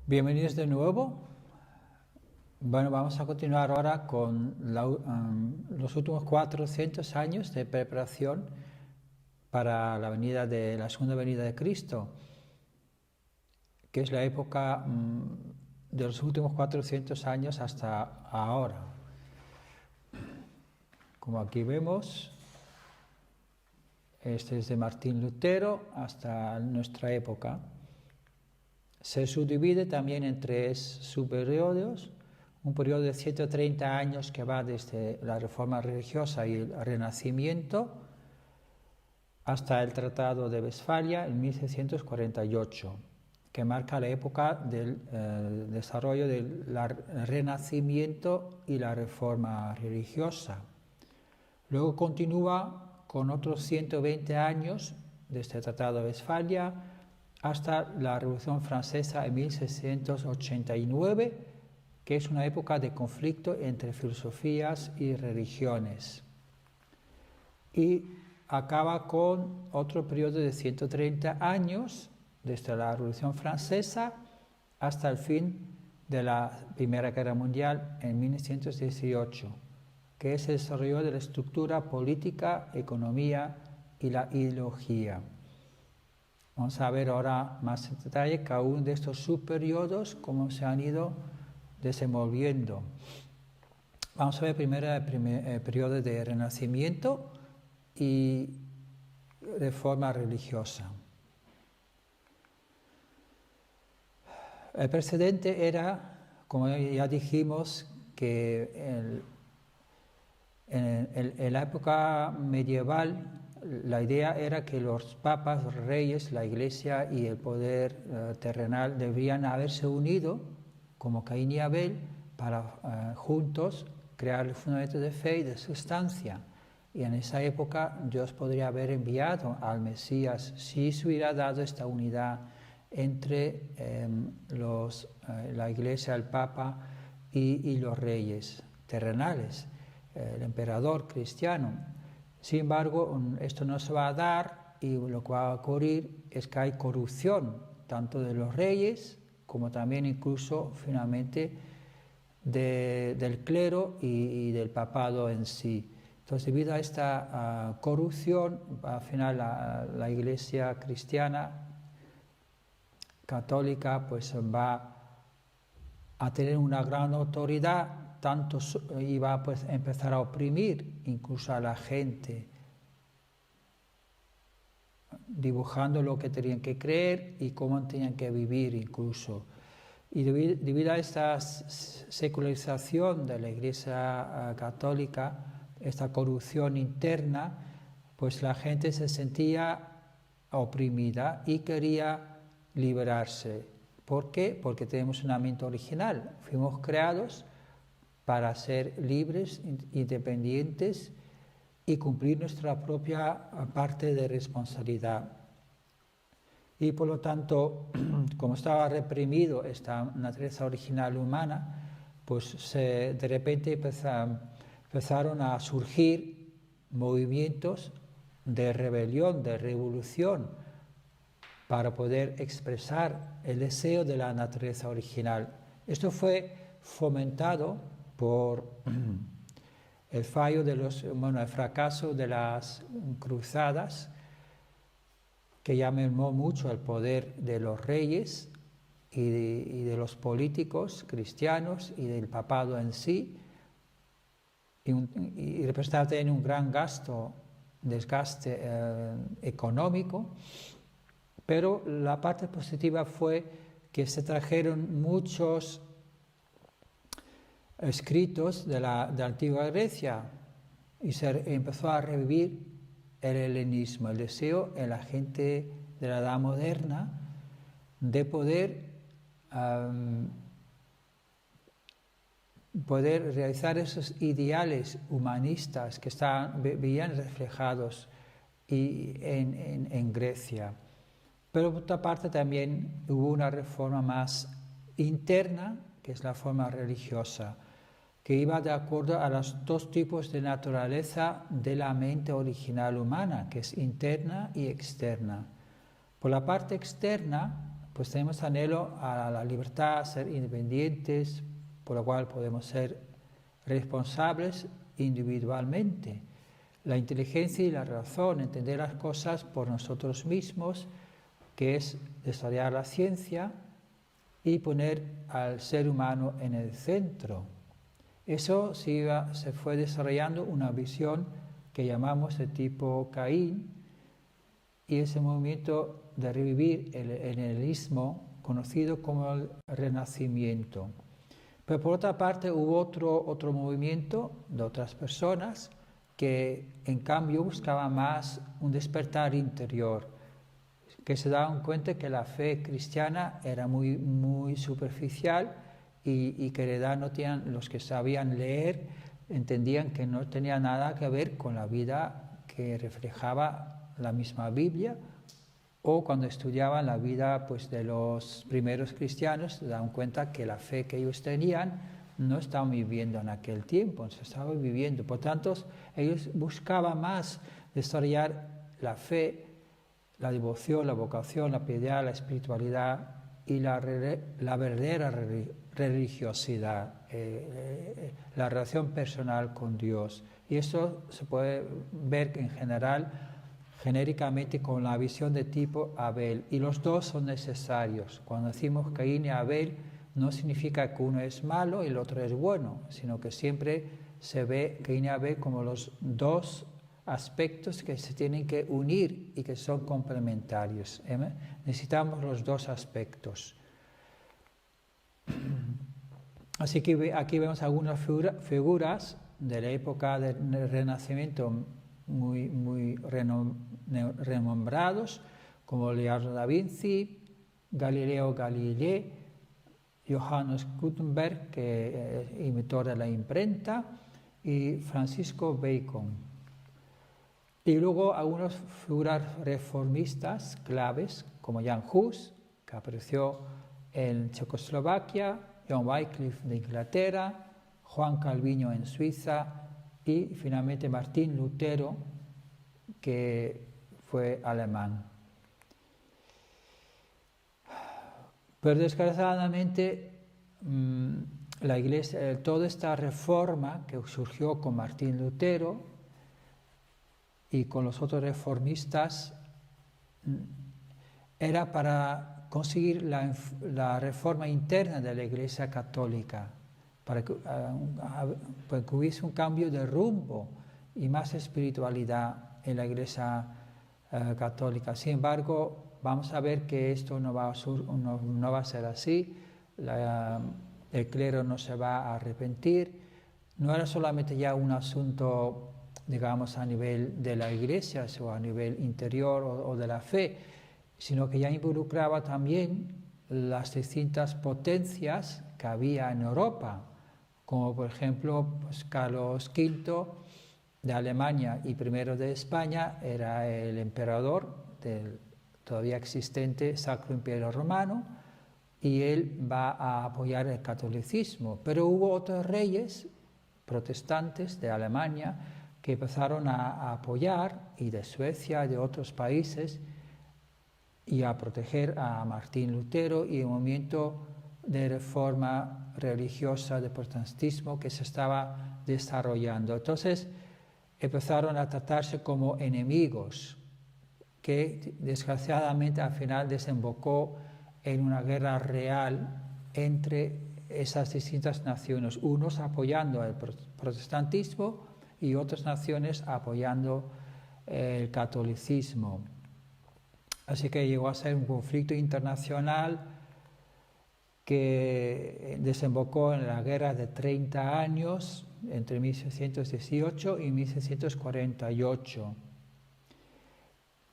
Bienvenidos de nuevo. Bueno, vamos a continuar ahora con los últimos 400 años de preparación para la segunda venida de Cristo, que es la época de los últimos 400 años hasta ahora. Como aquí vemos, este es de Martín Lutero hasta nuestra época. Se subdivide también en tres subperiodos, un periodo de 130 años que va desde la Reforma Religiosa y el Renacimiento hasta el Tratado de Westfalia en 1648, que marca la época del desarrollo del Renacimiento y la Reforma Religiosa. Luego continúa con otros 120 años desde el Tratado de Westfalia hasta la Revolución Francesa en 1689, que es una época de conflicto entre filosofías y religiones. Y acaba con otro periodo de 130 años, desde la Revolución Francesa hasta el fin de la Primera Guerra Mundial en 1918, que es el desarrollo de la estructura política, economía y la ideología. Vamos a ver ahora más en detalle cada uno de estos subperiodos, cómo se han ido desenvolviendo. Vamos a ver primero el periodo de Renacimiento y Reforma Religiosa. El precedente era, como ya dijimos, que en la época medieval la idea era que los papas, los reyes, la iglesia y el poder terrenal deberían haberse unido como Caín y Abel para juntos crear el fundamento de fe y de sustancia. Y en esa época Dios podría haber enviado al Mesías si se hubiera dado esta unidad entre la iglesia, el papa y los reyes terrenales, el emperador cristiano. Sin embargo, esto no se va a dar y lo que va a ocurrir es que hay corrupción tanto de los reyes como también incluso finalmente del clero y del papado en sí. Entonces, debido a esta corrupción, al final la iglesia cristiana católica pues va a tener una gran autoridad, tanto iba pues a empezar a oprimir incluso a la gente, dibujando lo que tenían que creer y cómo tenían que vivir incluso. Y debido a esta secularización de la Iglesia católica, esta corrupción interna, pues la gente se sentía oprimida y quería liberarse. ¿Por qué? Porque tenemos una mente original. Fuimos creados para ser libres, independientes y cumplir nuestra propia parte de responsabilidad. Y por lo tanto, como estaba reprimido esta naturaleza original humana, pues de repente empezaron a surgir movimientos de rebelión, de revolución, para poder expresar el deseo de la naturaleza original. Esto fue fomentado por el fracaso de las cruzadas, que ya mermó mucho el poder de los reyes y de los políticos cristianos y del papado en sí, y representaba también un gran desgaste económico, pero la parte positiva fue que se trajeron muchos escritos de la antigua Grecia y se empezó a revivir el helenismo, el deseo en la gente de la edad moderna de poder realizar esos ideales humanistas que veían reflejados en Grecia. Pero por otra parte también hubo una reforma más interna, que es la forma religiosa, que iba de acuerdo a los dos tipos de naturaleza de la mente original humana, que es interna y externa. Por la parte externa, pues tenemos anhelo a la libertad, a ser independientes, por lo cual podemos ser responsables individualmente. La inteligencia y la razón, entender las cosas por nosotros mismos, que es desarrollar la ciencia y poner al ser humano en el centro. Eso se fue desarrollando una visión que llamamos de tipo Caín, y ese movimiento de revivir el helenismo conocido como el Renacimiento. Pero por otra parte hubo otro movimiento de otras personas que en cambio buscaban más un despertar interior, que se daban cuenta que la fe cristiana era muy, muy superficial y que en realidad no tenían, los que sabían leer entendían que no tenía nada que ver con la vida que reflejaba la misma Biblia, o cuando estudiaban la vida pues, de los primeros cristianos se daban cuenta que la fe que ellos tenían no estaban viviendo en aquel tiempo, se estaba viviendo. Por tanto, ellos buscaban más desarrollar la fe, la devoción, la vocación, la piedad, la espiritualidad y la verdadera religiosidad, la relación personal con Dios. Y eso se puede ver en general, genéricamente, con la visión de tipo Abel. Y los dos son necesarios. Cuando decimos Caín y Abel, no significa que uno es malo y el otro es bueno, sino que siempre se ve Caín y Abel como los dos aspectos que se tienen que unir y que son complementarios. Necesitamos los dos aspectos. Así que aquí vemos algunas figuras de la época del Renacimiento muy, muy renombrados, como Leonardo da Vinci, Galileo Galilei, Johannes Gutenberg, que es inventor de la imprenta, y Francisco Bacon. Y luego algunas figuras reformistas claves, como Jan Hus, que apareció en Checoslovaquia, John Wycliffe de Inglaterra, Juan Calvino en Suiza y finalmente Martín Lutero, que fue alemán. Pero desgraciadamente la Iglesia, toda esta reforma que surgió con Martín Lutero y con los otros reformistas era para conseguir la reforma interna de la Iglesia católica, para que hubiese un cambio de rumbo y más espiritualidad en la Iglesia católica. Sin embargo, vamos a ver que esto no va a ser así. El clero no se va a arrepentir. No era solamente ya un asunto, digamos, a nivel de la Iglesia o a nivel interior o de la fe, sino que ya involucraba también las distintas potencias que había en Europa, como por ejemplo pues Carlos V de Alemania y I de España era el emperador del todavía existente Sacro Imperio Romano, y él va a apoyar el catolicismo. Pero hubo otros reyes protestantes de Alemania que empezaron a apoyar, y de Suecia y de otros países, y a proteger a Martín Lutero y el movimiento de reforma religiosa de protestantismo que se estaba desarrollando. Entonces empezaron a tratarse como enemigos, que desgraciadamente al final desembocó en una guerra real entre esas distintas naciones, unos apoyando el protestantismo y otras naciones apoyando el catolicismo. Así que llegó a ser un conflicto internacional que desembocó en la guerra de 30 años, entre 1618 y 1648,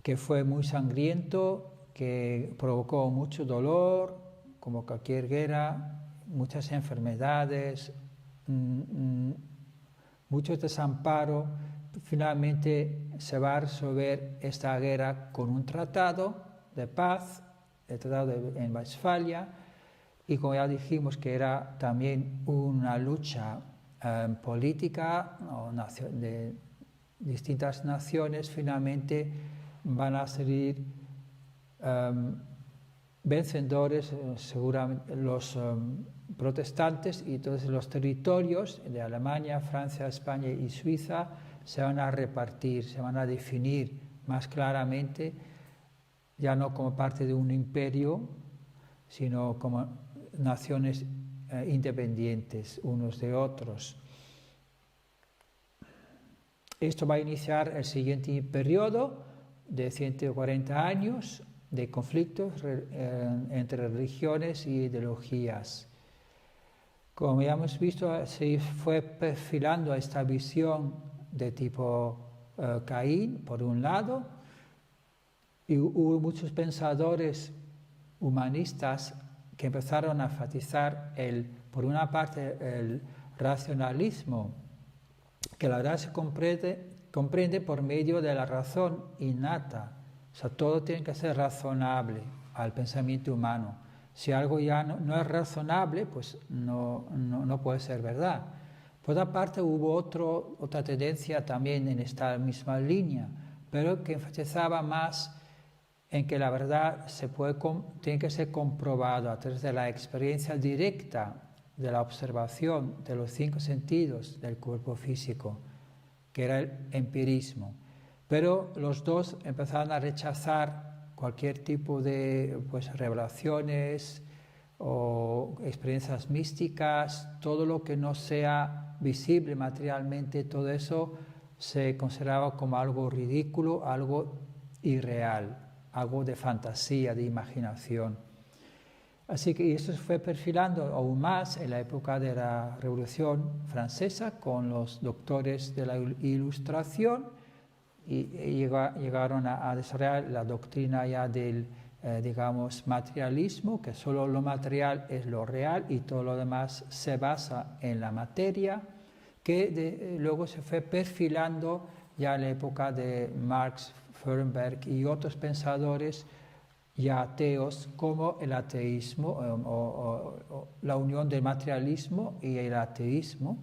que fue muy sangriento, que provocó mucho dolor, como cualquier guerra, muchas enfermedades, mucho desamparo. Finalmente se va a resolver esta guerra con un tratado de paz, el tratado en Westfalia, y como ya dijimos que era también una lucha política de distintas naciones, finalmente van a salir vencedores, seguramente los protestantes, y entonces los territorios de Alemania, Francia, España y Suiza se van a repartir, se van a definir más claramente, ya no como parte de un imperio, sino como naciones independientes unos de otros. Esto va a iniciar el siguiente periodo de 140 años de conflictos entre religiones y ideologías. Como ya hemos visto, se fue perfilando esta visión de tipo Caín, por un lado, y hubo muchos pensadores humanistas que empezaron a enfatizar, por una parte, el racionalismo, que la verdad se comprende por medio de la razón innata. O sea, todo tiene que ser razonable al pensamiento humano. Si algo ya no es razonable, pues no puede ser verdad. Por otra parte, hubo otra tendencia también en esta misma línea, pero que enfatizaba más en que la verdad tiene que ser comprobado a través de la experiencia directa, de la observación de los 5 sentidos del cuerpo físico, que era el empirismo. Pero los dos empezaron a rechazar cualquier tipo de revelaciones o experiencias místicas, todo lo que no sea visible materialmente, todo eso se consideraba como algo ridículo, algo irreal, algo de fantasía, de imaginación. Así que esto se fue perfilando aún más en la época de la Revolución Francesa con los doctores de la Ilustración y llegaron a desarrollar la doctrina ya del, materialismo, que solo lo material es lo real y todo lo demás se basa en la materia, que luego se fue perfilando ya en la época de Marx, Feuerbach y otros pensadores ya ateos, como el ateísmo o la unión del materialismo y el ateísmo,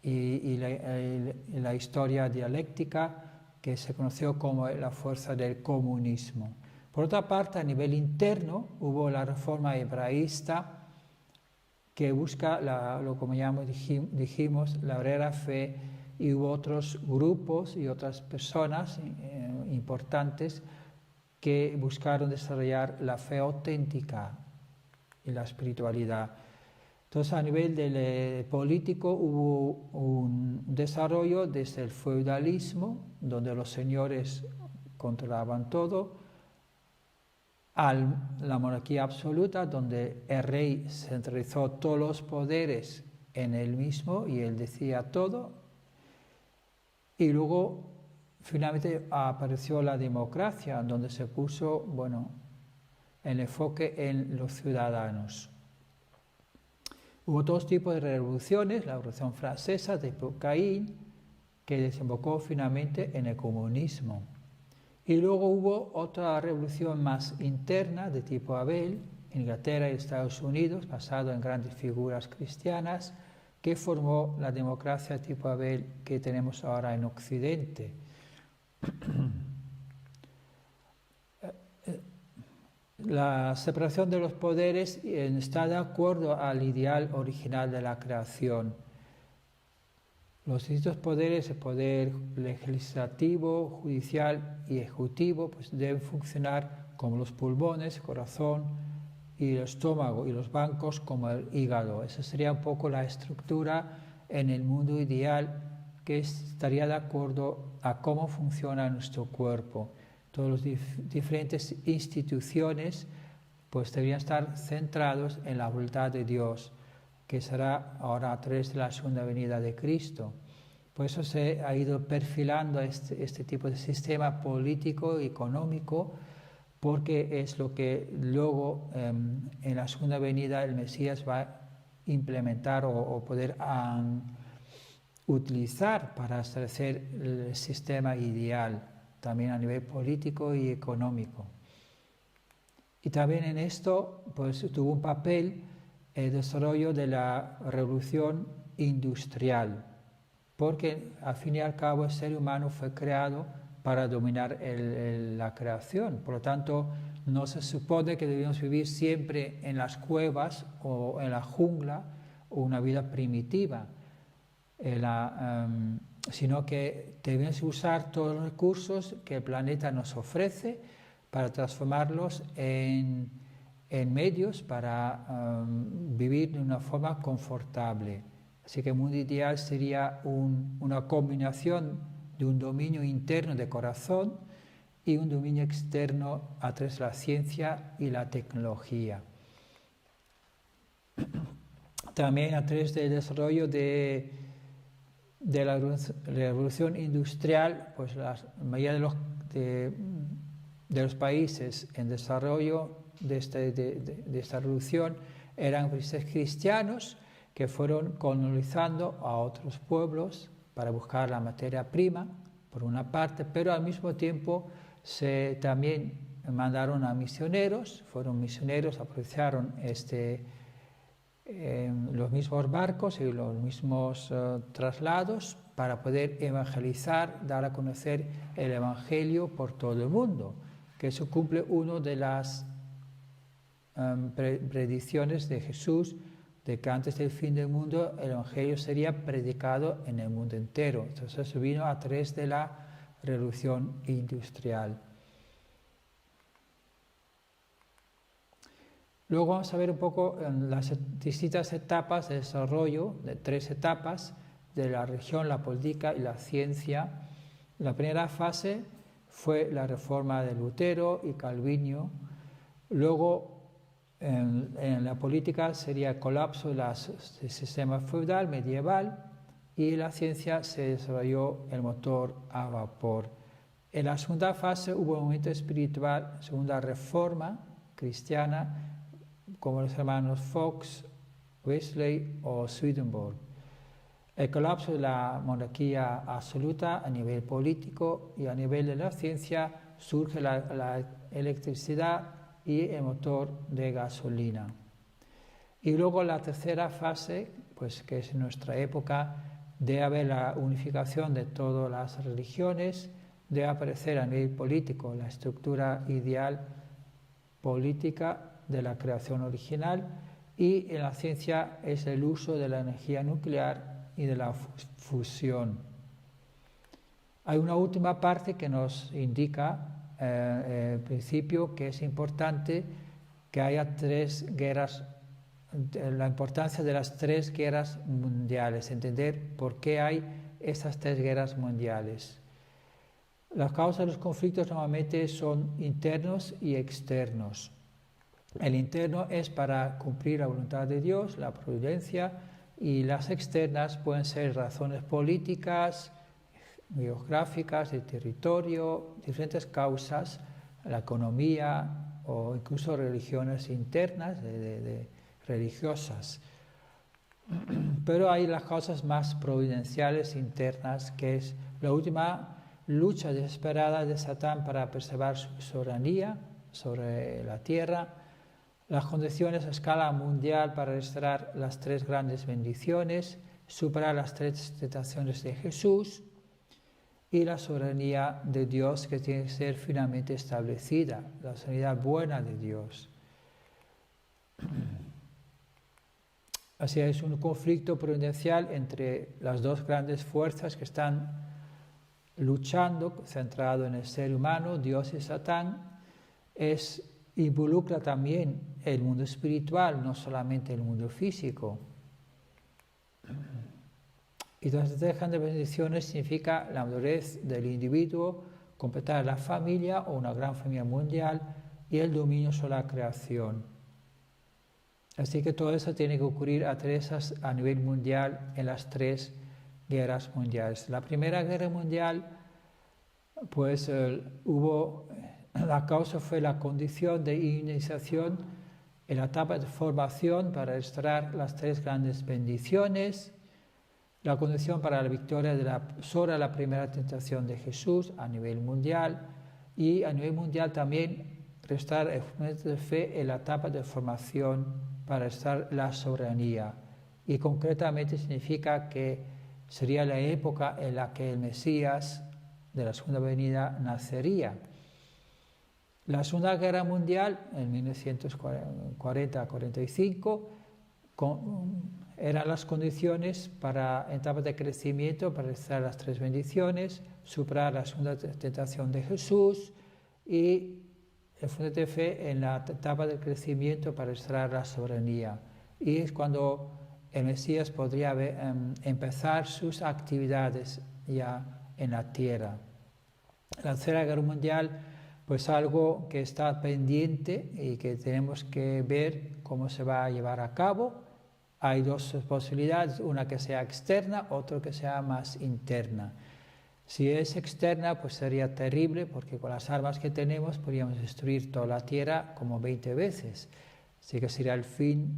y la historia dialéctica que se conoció como la fuerza del comunismo. Por otra parte, a nivel interno hubo la reforma hebraísta que busca, como ya dijimos, la verdadera fe, y hubo otros grupos y otras personas importantes que buscaron desarrollar la fe auténtica y la espiritualidad. Entonces, a nivel político hubo un desarrollo desde el feudalismo, donde los señores controlaban todo, a la monarquía absoluta, donde el rey centralizó todos los poderes en él mismo y él decía todo. Y luego, finalmente, apareció la democracia, donde se puso, el enfoque en los ciudadanos. Hubo todos tipos de revoluciones, la Revolución Francesa de Caín, que desembocó finalmente en el comunismo. Y luego hubo otra revolución más interna de tipo Abel, en Inglaterra y Estados Unidos, basado en grandes figuras cristianas, que formó la democracia tipo Abel que tenemos ahora en Occidente. La separación de los poderes está de acuerdo al ideal original de la creación. Los distintos poderes, el poder legislativo, judicial y ejecutivo, deben funcionar como los pulmones, el corazón y el estómago, y los bancos como el hígado. Esa sería un poco la estructura en el mundo ideal que estaría de acuerdo a cómo funciona nuestro cuerpo. Todas las diferentes instituciones deberían estar centrados en la voluntad de Dios, que será ahora a través de la segunda venida de Cristo. Por eso se ha ido perfilando este tipo de sistema político y económico, porque es lo que luego en la segunda venida el Mesías va a implementar o poder utilizar para establecer el sistema ideal, también a nivel político y económico. Y también en esto tuvo un papel el desarrollo de la revolución industrial, porque al fin y al cabo el ser humano fue creado para dominar la creación. Por lo tanto, no se supone que debemos vivir siempre en las cuevas o en la jungla o una vida primitiva, sino que debemos usar todos los recursos que el planeta nos ofrece para transformarlos en medios para vivir de una forma confortable. Así que el mundo ideal sería una combinación de un dominio interno de corazón y un dominio externo a través de la ciencia y la tecnología. También a través del desarrollo de la revolución industrial, pues la mayoría de los países en desarrollo de esta revolución eran países cristianos que fueron colonizando a otros pueblos para buscar la materia prima, por una parte, pero al mismo tiempo también mandaron a misioneros, fueron misioneros, aprovecharon los mismos barcos y los mismos traslados para poder evangelizar, dar a conocer el Evangelio por todo el mundo, que eso cumple una de las predicciones de Jesús, de que antes del fin del mundo el Evangelio sería predicado en el mundo entero. Entonces eso vino a través de la revolución industrial. Luego vamos a ver un poco las distintas etapas de desarrollo, de 3 etapas, de la religión, la política y la ciencia. La primera fase fue la reforma de Lutero y Calvino. Luego, en la política sería el colapso del sistema feudal medieval, y en la ciencia se desarrolló el motor a vapor. En la segunda fase hubo un movimiento espiritual, segunda reforma cristiana, como los hermanos Fox, Wesley o Swedenborg. El colapso de la monarquía absoluta a nivel político, y a nivel de la ciencia surge la electricidad y el motor de gasolina. Y luego la tercera fase, pues que es en nuestra época, de haber la unificación de todas las religiones, de aparecer a nivel político la estructura ideal política de la creación original, y en la ciencia es el uso de la energía nuclear y de la fusión. Hay una última parte que nos indica el principio que es importante que haya 3 guerras, la importancia de las 3 guerras mundiales, entender por qué hay esas 3 guerras mundiales. Las causas de los conflictos normalmente son internos y externos. El interno es para cumplir la voluntad de Dios, la providencia, y las externas pueden ser razones políticas, geográficas, de territorio, diferentes causas, la economía o incluso religiones internas, religiosas. Pero hay las causas más providenciales internas, que es la última lucha desesperada de Satán para preservar su soberanía sobre la tierra, las condiciones a escala mundial para restaurar las 3 grandes bendiciones, superar las 3 tentaciones de Jesús, y la soberanía de Dios que tiene que ser finalmente establecida, la soberanía buena de Dios. Así es un conflicto providencial entre las 2 grandes fuerzas que están luchando, centrado en el ser humano, Dios y Satán. Involucra también el mundo espiritual, no solamente el mundo físico. Y las 3 grandes bendiciones significa la madurez del individuo, completar la familia o una gran familia mundial, y el dominio sobre la creación. Así que todo eso tiene que ocurrir a nivel mundial en las 3 guerras mundiales. La primera guerra mundial, pues la causa fue la condición de iniciación en la etapa de formación para restaurar las 3 grandes bendiciones, la condición para la victoria sobre la primera tentación de Jesús a nivel mundial, y a nivel mundial también restaurar el fundamento de fe en la etapa de formación para restaurar la soberanía. Y concretamente significa que sería la época en la que el Mesías de la Segunda Venida nacería. La Segunda Guerra Mundial, en 1940-45, eran las condiciones para etapas de crecimiento, para realizar las tres bendiciones, superar la segunda tentación de Jesús y el fundamento de fe en la etapa de crecimiento para realizar la soberanía. Y es cuando el Mesías podría empezar sus actividades ya en la tierra. La Tercera Guerra Mundial, pues algo que está pendiente y que tenemos que ver cómo se va a llevar a cabo. Hay dos posibilidades, una que sea externa, otra que sea más interna. Si es externa, pues sería terrible, porque con las armas que tenemos podríamos destruir toda la tierra como 20 veces. Así que sería el fin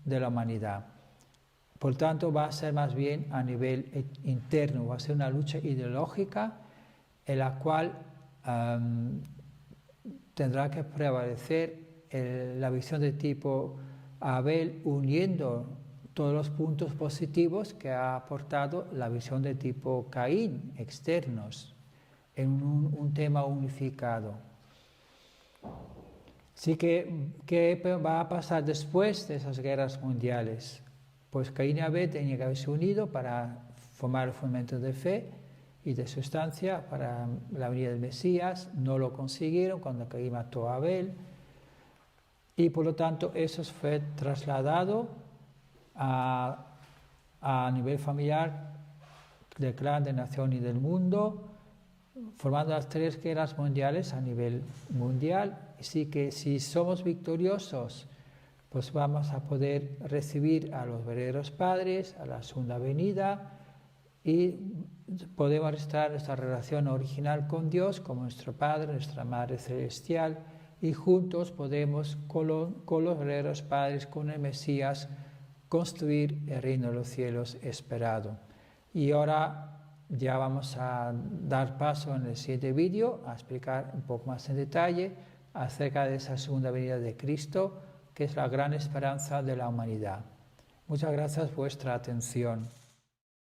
de la humanidad. Por tanto, va a ser más bien a nivel interno, va a ser una lucha ideológica en la cual tendrá que prevalecer la visión de tipo Abel, uniendo todos los puntos positivos que ha aportado la visión de tipo Caín, externos, en un tema unificado. Así que, ¿qué va a pasar después de esas guerras mundiales? Pues Caín y Abel tenían que haberse unido para formar el fundamento de fe y de sustancia para la venida del Mesías. No lo consiguieron cuando Caín mató a Abel, y por lo tanto eso fue trasladado a nivel familiar, del clan, de nación y del mundo, formando las tres guerras mundiales a nivel mundial. Así que si somos victoriosos, pues vamos a poder recibir a los verdaderos padres, a la segunda venida, y podemos restaurar nuestra relación original con Dios como nuestro Padre, nuestra Madre Celestial, y juntos podemos con los verdaderos padres, con el Mesías, construir el reino de los cielos esperado. Y ahora ya vamos a dar paso en el siguiente vídeo a explicar un poco más en detalle acerca de esa segunda venida de Cristo, que es la gran esperanza de la humanidad. Muchas gracias por vuestra atención.